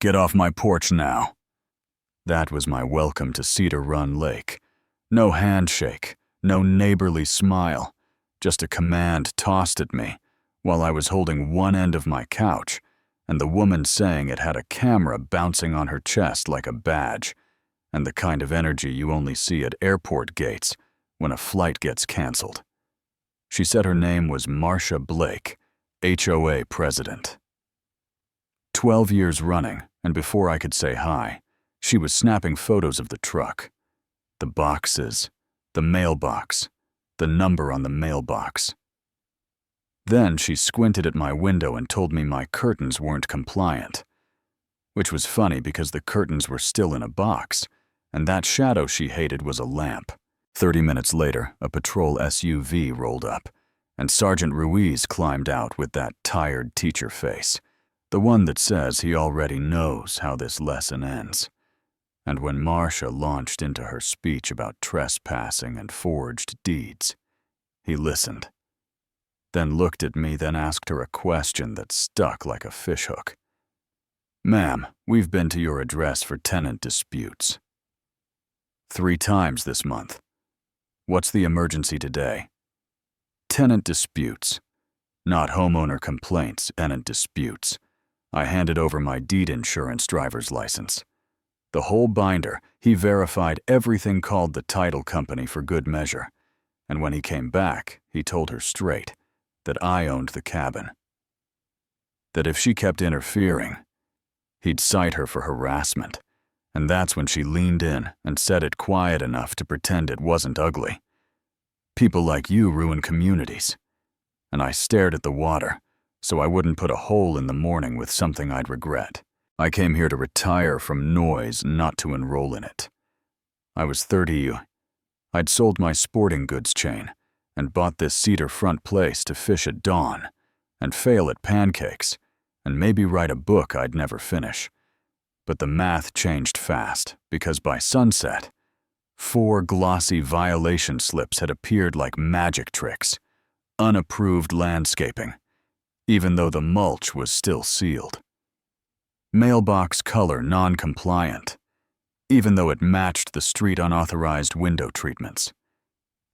Get off my porch now." That was my welcome to Cedar Run Lake. No handshake, no neighborly smile, just a command tossed at me while I was holding one end of my couch, and the woman saying it had a camera bouncing on her chest like a badge, and the kind of energy you only see at airport gates when a flight gets canceled. She said her name was Marcia Blake, HOA president. 12 years running, and before I could say hi, she was snapping photos of the truck, the boxes, the mailbox, the number on the mailbox. Then she squinted at my window and told me my curtains weren't compliant, which was funny because the curtains were still in a box, and that shadow she hated was a lamp. 30 minutes later, a patrol SUV rolled up, and Sergeant Ruiz climbed out with that tired teacher face, the one that says he already knows how this lesson ends. And when Marcia launched into her speech about trespassing and forged deeds, he listened, then looked at me, then asked her a question that stuck like a fishhook. "Ma'am, we've been to your address for tenant disputes 3 times this month. What's the emergency today?" "Tenant disputes. Not homeowner complaints, tenant disputes." I handed over my deed insurance driver's license. The whole binder, he verified everything, called the title company for good measure, and when he came back, he told her straight that I owned the cabin. That if she kept interfering, he'd cite her for harassment, and that's when she leaned in and said it quiet enough to pretend it wasn't ugly. "People like you ruin communities." And I stared at the water, so I wouldn't put a hole in the morning with something I'd regret. I came here to retire from noise, not to enroll in it. I was 30. I'd sold my sporting goods chain and bought this cedar front place to fish at dawn and fail at pancakes and maybe write a book I'd never finish. But the math changed fast because by sunset, 4 glossy violation slips had appeared like magic tricks. Unapproved landscaping, even though the mulch was still sealed. Mailbox color non-compliant, even though it matched the street unauthorized window treatments.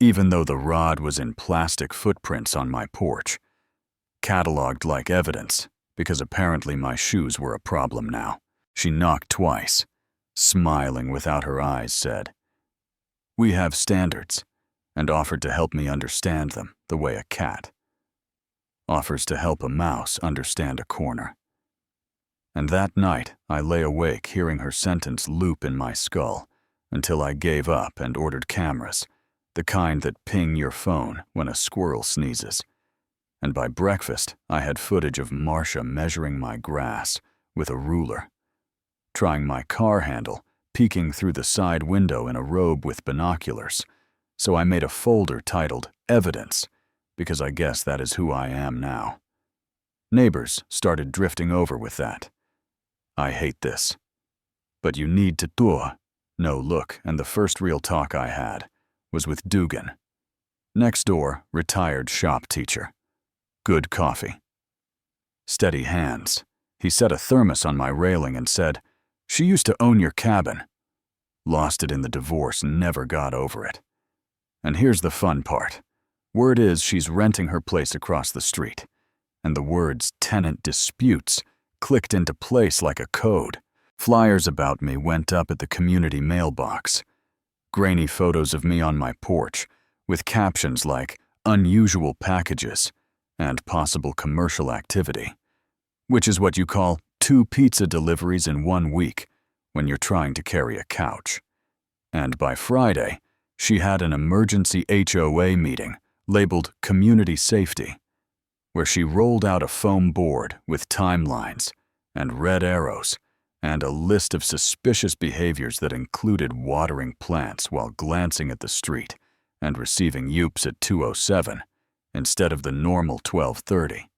Even though the rod was in plastic footprints on my porch. Cataloged like evidence, because apparently my shoes were a problem now. She knocked twice, smiling without her eyes, said, "We have standards," and offered to help me understand them the way a cat offers to help a mouse understand a corner. And that night, I lay awake hearing her sentence loop in my skull until I gave up and ordered cameras, the kind that ping your phone when a squirrel sneezes. And by breakfast, I had footage of Marcia measuring my grass with a ruler, trying my car handle, peeking through the side window in a robe with binoculars. So I made a folder titled Evidence, because I guess that is who I am now. Neighbors started drifting over with that. "I hate this, but you need to do." No look, and the first real talk I had was with Dugan. Next door, retired shop teacher. Good coffee. Steady hands. He set a thermos on my railing and said, "She used to own your cabin. Lost it in the divorce, never got over it. And here's the fun part. Word is she's renting her place across the street, and the words tenant disputes clicked into place like a code. Flyers about me went up at the community mailbox. Grainy photos of me on my porch, with captions like unusual packages and possible commercial activity, which is what you call 2 pizza deliveries in 1 week when you're trying to carry a couch. And by Friday, she had an emergency HOA meeting labeled Community Safety, where she rolled out a foam board with timelines and red arrows and a list of suspicious behaviors that included watering plants while glancing at the street and receiving youps at 2:07 instead of the normal 12:30.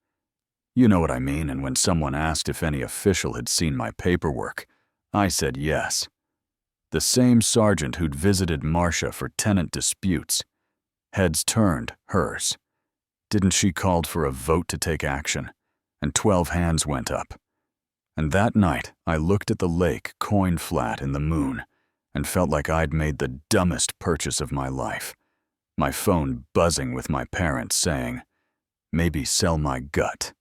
You know what I mean, and when someone asked if any official had seen my paperwork, I said yes. The same sergeant who'd visited Marcia for tenant disputes. Heads turned, hers. Didn't she called for a vote to take action, and 12 hands went up. And that night, I looked at the lake coin flat in the moon and felt like I'd made the dumbest purchase of my life. My phone buzzing with my parents saying, maybe sell my gut.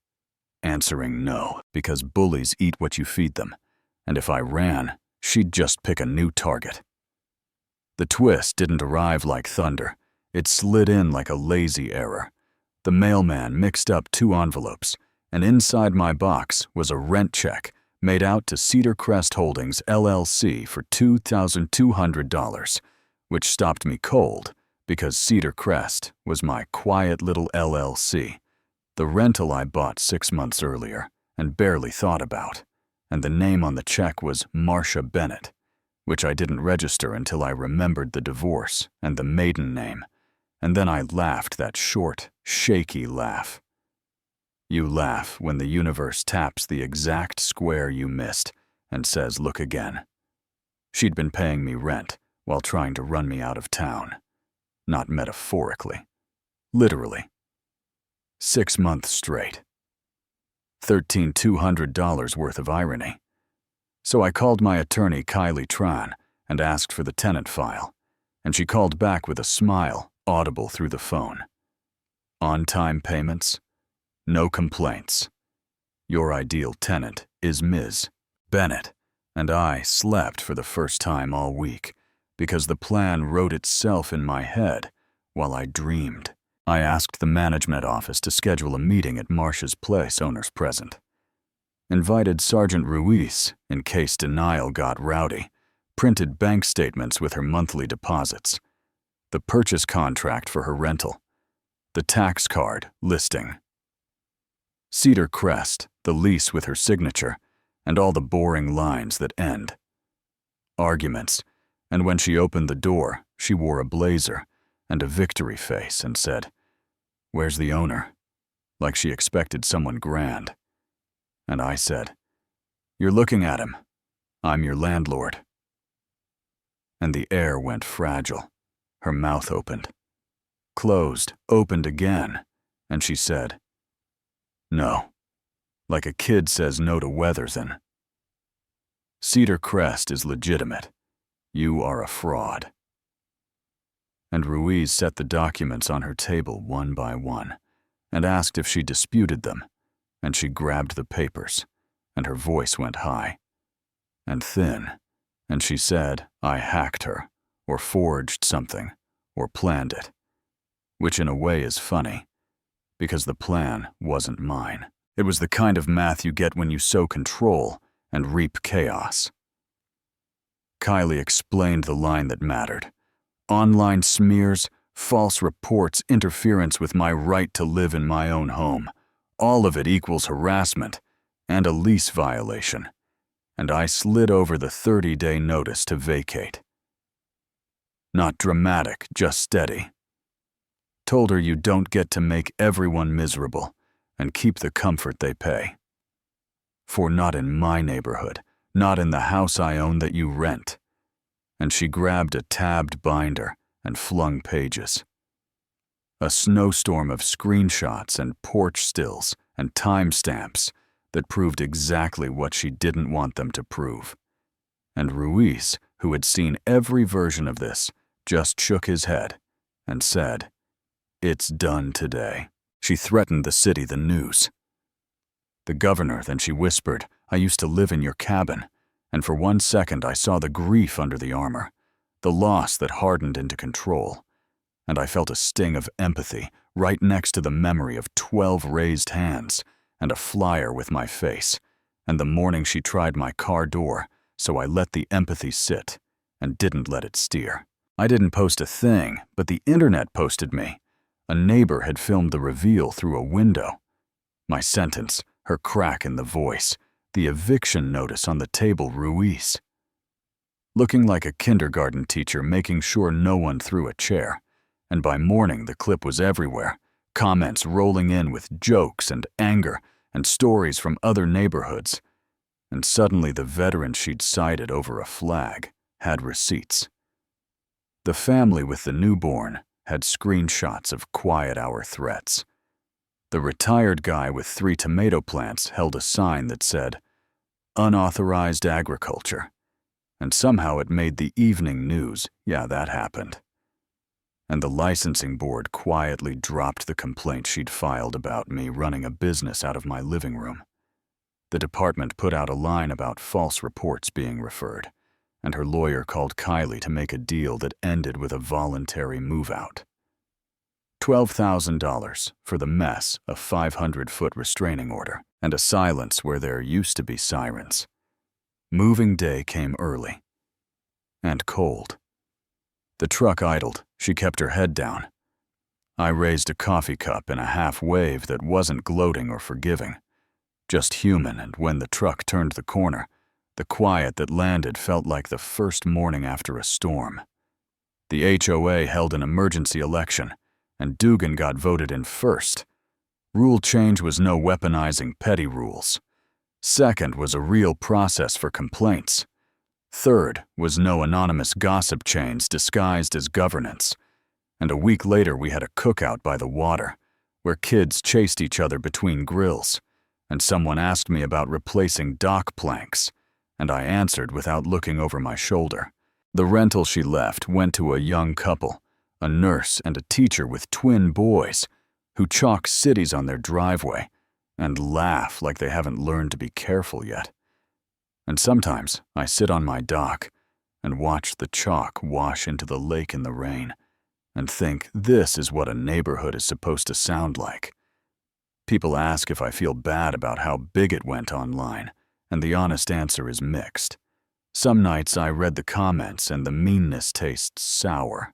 Answering no, because bullies eat what you feed them, and if I ran, she'd just pick a new target. The twist didn't arrive like thunder. It slid in like a lazy error. The mailman mixed up 2 envelopes, and inside my box was a rent check made out to Cedar Crest Holdings, LLC for $2,200, which stopped me cold because Cedar Crest was my quiet little LLC, the rental I bought 6 months earlier and barely thought about, and the name on the check was Marcia Bennett, which I didn't register until I remembered the divorce and the maiden name, and then I laughed that short, shaky laugh. You laugh when the universe taps the exact square you missed and says, look again. She'd been paying me rent while trying to run me out of town. Not metaphorically. Literally. 6 months straight. $13,200 worth of irony. So I called my attorney, Kylie Tran, and asked for the tenant file, and she called back with a smile audible through the phone. On-time payments? No complaints. Your ideal tenant is Ms. Bennett, and I slept for the first time all week because the plan wrote itself in my head while I dreamed. I asked the management office to schedule a meeting at Marcia's place, owners present. Invited Sergeant Ruiz in case denial got rowdy, printed bank statements with her monthly deposits, the purchase contract for her rental, the tax card listing, Cedar Crest, the lease with her signature, and all the boring lines that end. Arguments, and when she opened the door, she wore a blazer and a victory face and said, "Where's the owner?" like she expected someone grand. And I said, "You're looking at him. I'm your landlord." And the air went fragile. Her mouth opened, closed, opened again, and she said, "No," like a kid says no to Weathersden. Cedar Crest is legitimate. You are a fraud. And Ruiz set the documents on her table one by one and asked if she disputed them, and she grabbed the papers, and her voice went high and thin, and she said I hacked her, or forged something, or planned it, which in a way is funny, because the plan wasn't mine. It was the kind of math you get when you sow control and reap chaos. Kylie explained the line that mattered. Online smears, false reports, interference with my right to live in my own home. All of it equals harassment and a lease violation. And I slid over the 30-day notice to vacate. Not dramatic, just steady. Told her you don't get to make everyone miserable and keep the comfort they pay. For not in my neighborhood, not in the house I own that you rent. And she grabbed a tabbed binder and flung pages. A snowstorm of screenshots and porch stills and timestamps that proved exactly what she didn't want them to prove. And Ruiz, who had seen every version of this, just shook his head and said, "It's done today." She threatened the city, the news. The governor, then she whispered, "I used to live in your cabin," and for 1 second I saw the grief under the armor, the loss that hardened into control, and I felt a sting of empathy right next to the memory of 12 raised hands and a flyer with my face, and the morning she tried my car door, so I let the empathy sit and didn't let it steer. I didn't post a thing, but the internet posted me. A neighbor had filmed the reveal through a window. My sentence, her crack in the voice, the eviction notice on the table, Ruiz. Looking like a kindergarten teacher making sure no one threw a chair, and by morning the clip was everywhere, comments rolling in with jokes and anger and stories from other neighborhoods, and suddenly the veteran she'd cited over a flag had receipts. The family with the newborn had screenshots of quiet hour threats. The retired guy with 3 tomato plants held a sign that said, unauthorized agriculture. And somehow it made the evening news. Yeah, that happened. And the licensing board quietly dropped the complaint she'd filed about me running a business out of my living room. The department put out a line about false reports being referred, and her lawyer called Kylie to make a deal that ended with a voluntary move-out. $12,000 for the mess, a 500-foot restraining order, and a silence where there used to be sirens. Moving day came early. And cold. The truck idled. She kept her head down. I raised a coffee cup in a half-wave that wasn't gloating or forgiving, just human, and when the truck turned the corner, the quiet that landed felt like the first morning after a storm. The HOA held an emergency election, and Dugan got voted in first. Rule change was no weaponizing petty rules. Second was a real process for complaints. Third was no anonymous gossip chains disguised as governance. And a week later we had a cookout by the water, where kids chased each other between grills, and someone asked me about replacing dock planks, and I answered without looking over my shoulder. The rental she left went to a young couple, a nurse and a teacher with twin boys, who chalk cities on their driveway and laugh like they haven't learned to be careful yet. And sometimes I sit on my dock and watch the chalk wash into the lake in the rain and think this is what a neighborhood is supposed to sound like. People ask if I feel bad about how big it went online, and the honest answer is mixed. Some nights I read the comments and the meanness tastes sour.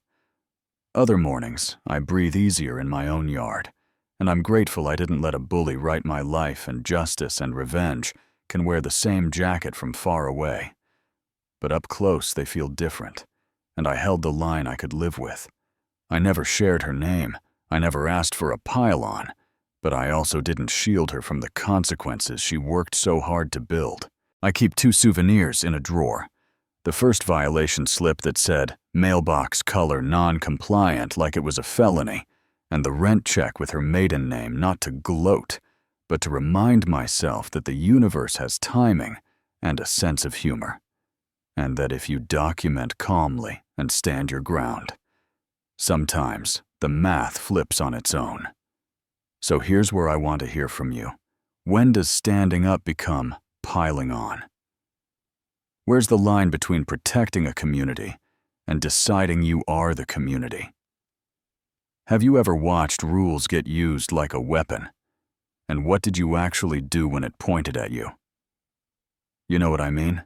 Other mornings I breathe easier in my own yard, and I'm grateful I didn't let a bully write my life, and justice and revenge can wear the same jacket from far away. But up close they feel different, and I held the line I could live with. I never shared her name, I never asked for a pile-on, but I also didn't shield her from the consequences she worked so hard to build. I keep 2 souvenirs in a drawer. The first violation slip that said, mailbox color non-compliant, like it was a felony, and the rent check with her maiden name, not to gloat, but to remind myself that the universe has timing and a sense of humor, and that if you document calmly and stand your ground, sometimes the math flips on its own. So here's where I want to hear from you. When does standing up become piling on? Where's the line between protecting a community and deciding you are the community? Have you ever watched rules get used like a weapon? And what did you actually do when it pointed at you? You know what I mean?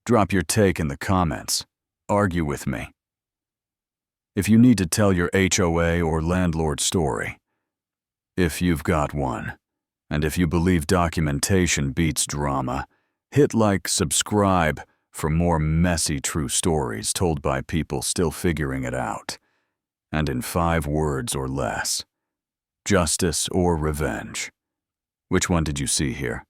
Drop your take in the comments. Argue with me. If you need to tell your HOA or landlord story, if you've got one, and if you believe documentation beats drama, hit like, subscribe for more messy true stories told by people still figuring it out. And in 5 words or less, justice or revenge. Which one did you see here?